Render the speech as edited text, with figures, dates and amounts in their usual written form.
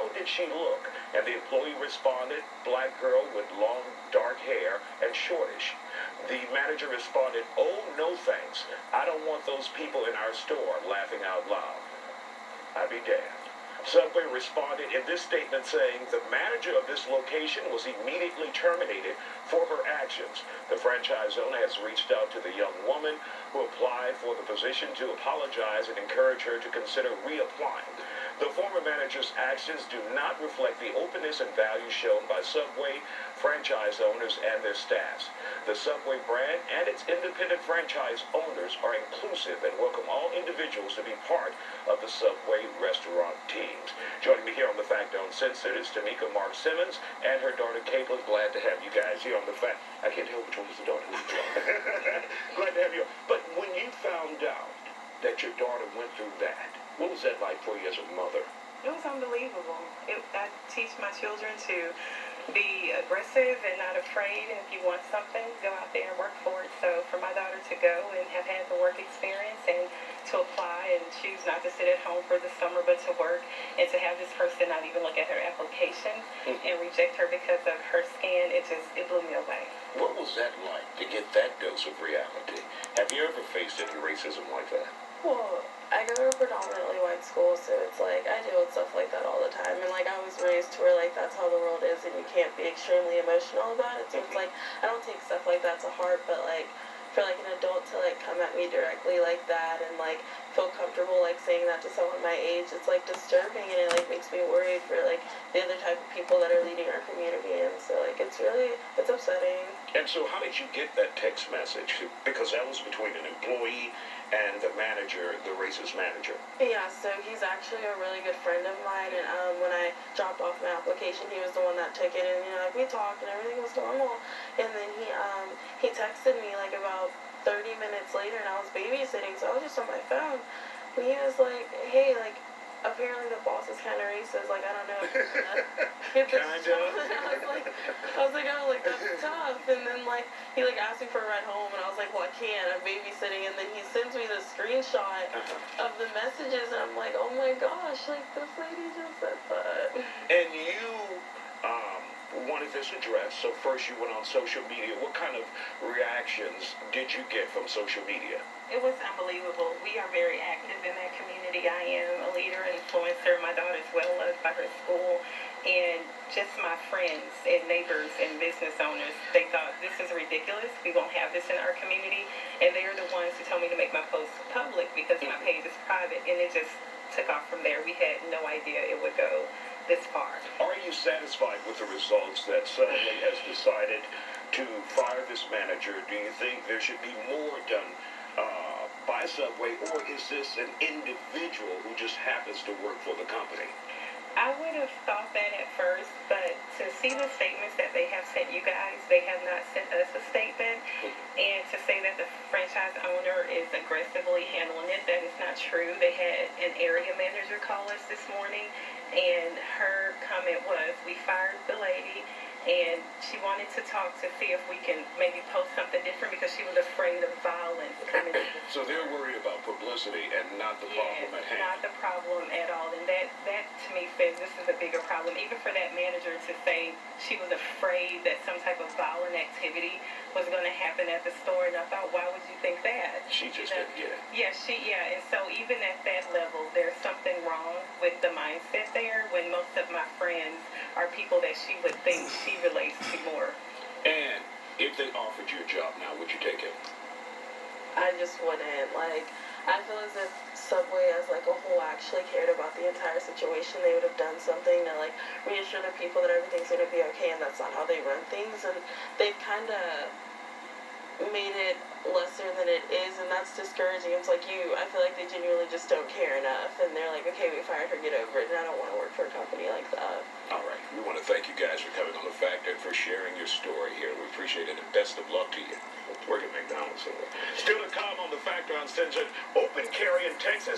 how did she look? And the employee responded, black girl with long dark hair and shortish. The manager responded, oh, no thanks. I don't want those people in our store laughing out loud. I'd be damned. Subway responded in this statement saying the manager of this location was immediately terminated for her actions. The franchise owner has reached out to the young woman who applied for the position to apologize and encourage her to consider reapplying. The former manager's actions do not reflect the openness and values shown by Subway franchise owners and their staffs. The Subway brand and its independent franchise owners are inclusive and welcome all individuals to be part of the Subway restaurant teams. Joining me here on The Fact Uncensored is Tamika Mark Simmons and her daughter Caitlin. Glad to have you guys here on The Fact. I can't tell which one is the daughter. Glad to have you. But when you found out that your daughter went through that, what was that like for you as a mother? It was unbelievable. I teach my children to be aggressive and not afraid, and if you want something, go out there and work for it. So for my daughter to go and have had the work experience and to apply and choose not to sit at home for the summer but to work, and to have this person not even look at her application and reject her because of her skin, it blew me away. What was that like to get that dose of reality? Have you ever faced any racism like that? Well, I go to a predominantly white school, so it's like I deal with stuff like that all the time. And like I was raised to where like that's how the world is, and you can't be extremely emotional about it. So it's like I don't take stuff like that to heart, but like for like an adult to like come at me directly like that and like feel comfortable like saying that to someone my age, it's like disturbing, and it like makes me worried for like the other type of people that are leading our community. And so like it's upsetting. And so how did you get that text message? Because that was between an employee and the manager, the racist manager. Yeah, so he's actually a really good friend of mine, and when I dropped off my application, he was the one that took it, and like we talked and everything was normal. And then he texted me like about 30 minutes later, and I was babysitting, so I was just on my phone. And he was like, hey, like, apparently the boss is kind of racist, like, I don't know if get this job. And I was like, oh, like, that's tough. And then, like, he, like, asked me for a ride home, and I was like, well, I can't, I'm babysitting. And then he sends me the screenshot of the messages, and I'm like, oh my gosh, like, this lady just said that. And you wanted this addressed, so first you went on social media. What kind of reactions did you get from social media? It was unbelievable. We are very active in that community. I am a leader, influencer. My daughter is well loved by her school. And just my friends and neighbors and business owners, they thought, this is ridiculous. We won't have this in our community. And they're the ones who told me to make my post public because my page is private. And it just took off from there. We had no idea it would go this far. Are you satisfied with the results that Subway has decided to fire this manager? Do you think there should be more done by Subway, or is this an individual who just happens to work for the company? I would have thought that at first, but to see the statements that they have sent you guys, they have not sent us a statement. And to say that the franchise owner is aggressively handling it, that is not true. They had an area manager call us this morning, and her comment was, we fired the lady, and she wanted to talk to see if we can maybe post something different because she was afraid of violence coming in. So they're worried about publicity and not the problem at hand. Not the problem at all. And that to me says this is a bigger problem. Even for that manager to say she was afraid that some type of violent activity was going to happen at the store, and I thought, why would you think that? She just didn't get it. Yeah, and so even at that level, there's something wrong with the mindset there when most of my friends are people that she would think she relates to more. And if they offered you a job now, would you take it? I just wouldn't. Like, I feel as if Subway as like a whole actually cared about the entire situation. They would have done something to like reassure the people that everything's going to be okay, and that's not how they run things. And they've kind of made it lesser than it is, and that's discouraging. It's like I feel like they genuinely just don't care enough, and they're like, okay, we fired her, get over it, and I don't want to work for a company like that. All right, we want to thank you guys for coming on The Fact and for sharing your story here. We appreciate it, and best of luck to you. Work at McDonald's somewhere. Still to come on The Fact Uncensored, open carry in Texas.